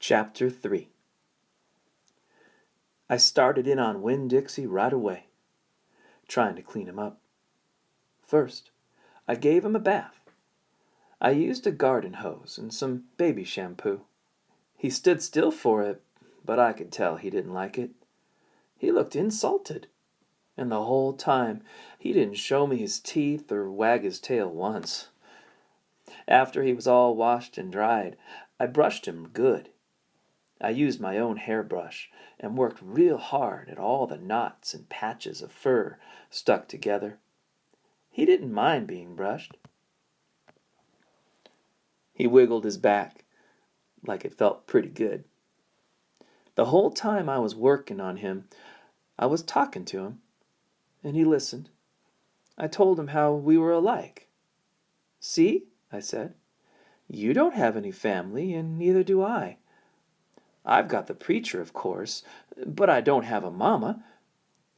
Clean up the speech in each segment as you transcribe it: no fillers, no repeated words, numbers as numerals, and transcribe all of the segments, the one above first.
Chapter 3. I started in on Winn-Dixie right away, trying to clean him up. First, I gave him a bath. I used a garden hose and some baby shampoo. He stood still for it, but I could tell he didn't like it. He looked insulted, and the whole time he didn't show me his teeth or wag his tail once. After he was all washed and dried, I brushed him good. I used my own hairbrush and worked real hard at all the knots and patches of fur stuck together. He didn't mind being brushed. He wiggled his back like it felt pretty good. The whole time I was working on him, I was talking to him, and he listened. I told him how we were alike. "See," I said, "you don't have any family, and neither do I. I've got the preacher, of course, but I don't have a mama.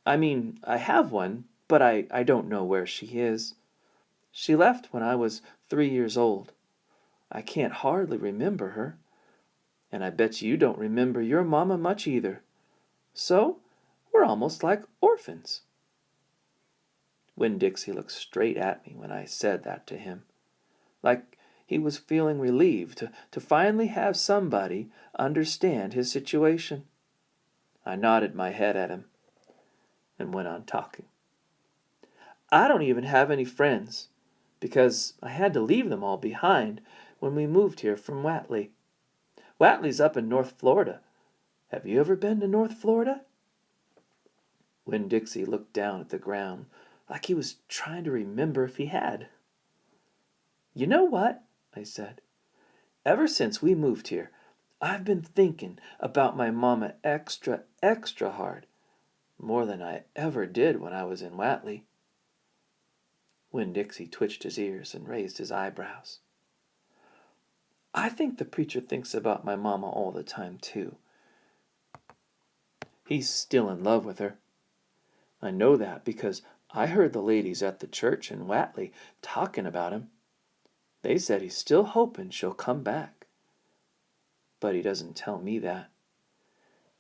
I mean, I have one, but I don't know where she is. She left when I was 3 years old. I can't hardly remember her, and I bet you don't remember your mama much either. So we're almost like orphans." Winn-Dixie looked straight at me when I said that to him, like he was feeling relieved to finally have somebody understand his situation. I nodded my head at him and went on talking. "I don't even have any friends, because I had to leave them all behind when we moved here from Whatley. Whatley's up in North Florida. Have you ever been to North Florida?" Winn-Dixie looked down at the ground like he was trying to remember if he had. "You know what?" I said. "Ever since we moved here, I've been thinking about my mama extra hard, more than I ever did when I was in Whatley." Winn-Dixie twitched his ears and raised his eyebrows. "I think the preacher thinks about my mama all the time, too. He's still in love with her. I know that because I heard the ladies at the church in Whatley talking about him. They said he's still hoping she'll come back. But he doesn't tell me that.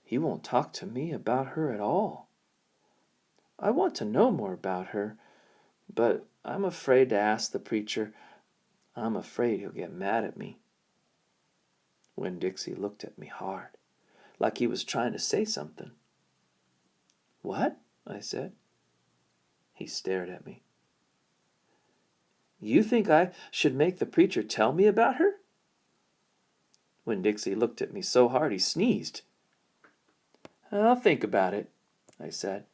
He won't talk to me about her at all. I want to know more about her, but I'm afraid to ask the preacher. I'm afraid he'll get mad at me." Winn-Dixie looked at me hard, like he was trying to say something. "What?" I said. He stared at me. "You think I should make the preacher tell me about her?" Winn-Dixie looked at me so hard he sneezed. "I'll think about it," I said.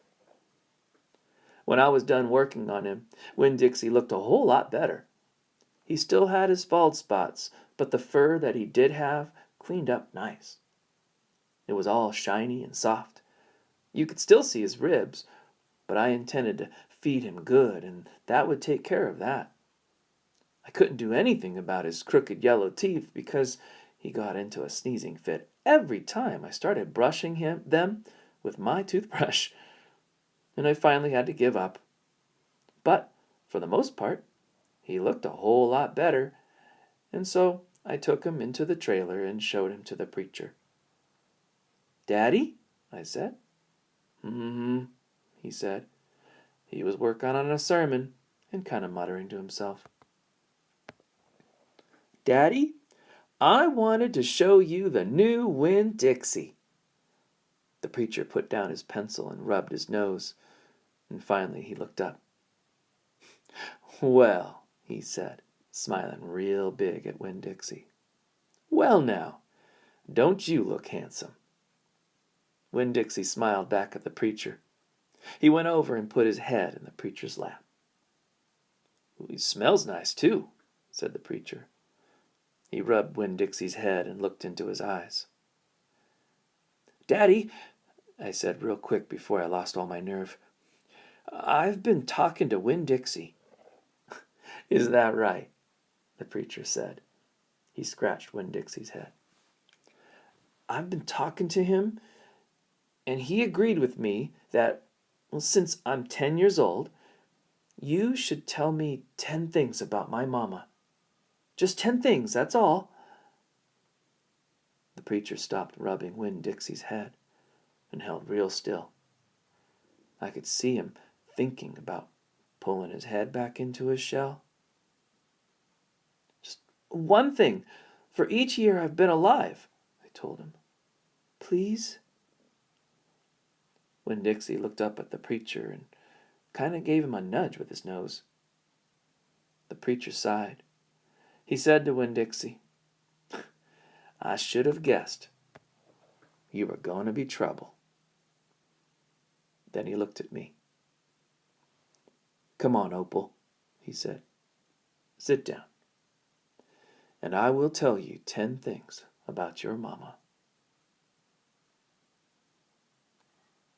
When I was done working on him, Winn-Dixie looked a whole lot better. He still had his bald spots, but the fur that he did have cleaned up nice. It was all shiny and soft. You could still see his ribs, but I intended to feed him good, and that would take care of that. I couldn't do anything about his crooked yellow teeth because he got into a sneezing fit every time I started brushing them with my toothbrush, and I finally had to give up. But for the most part, he looked a whole lot better, and so I took him into the trailer and showed him to the preacher. "Daddy?" I said. "Mm-hmm," he said. He was working on a sermon and kind of muttering to himself. "Daddy, I wanted to show you the new Winn-Dixie." The preacher put down his pencil and rubbed his nose, and finally he looked up. "Well," he said, smiling real big at Winn-Dixie. "Well now, don't you look handsome?" Winn-Dixie smiled back at the preacher. He went over and put his head in the preacher's lap. "He smells nice, too," said the preacher. He rubbed Winn-Dixie's head and looked into his eyes. "Daddy," I said real quick before I lost all my nerve, "I've been talking to Winn-Dixie." "Is that right?" the preacher said. He scratched Winn-Dixie's head. "I've been talking to him, and he agreed with me that, since I'm 10 years old, you should tell me 10 things about my mama. Just 10 things, that's all." The preacher stopped rubbing Winn-Dixie's head and held real still. I could see him thinking about pulling his head back into his shell. "Just one thing for each year I've been alive," I told him. "Please?" Winn-Dixie looked up at the preacher and kind of gave him a nudge with his nose. The preacher sighed. He said to Winn-Dixie, "I should have guessed you were going to be trouble." Then he looked at me. "Come on, Opal," he said. "Sit down, and I will tell you 10 things about your mama."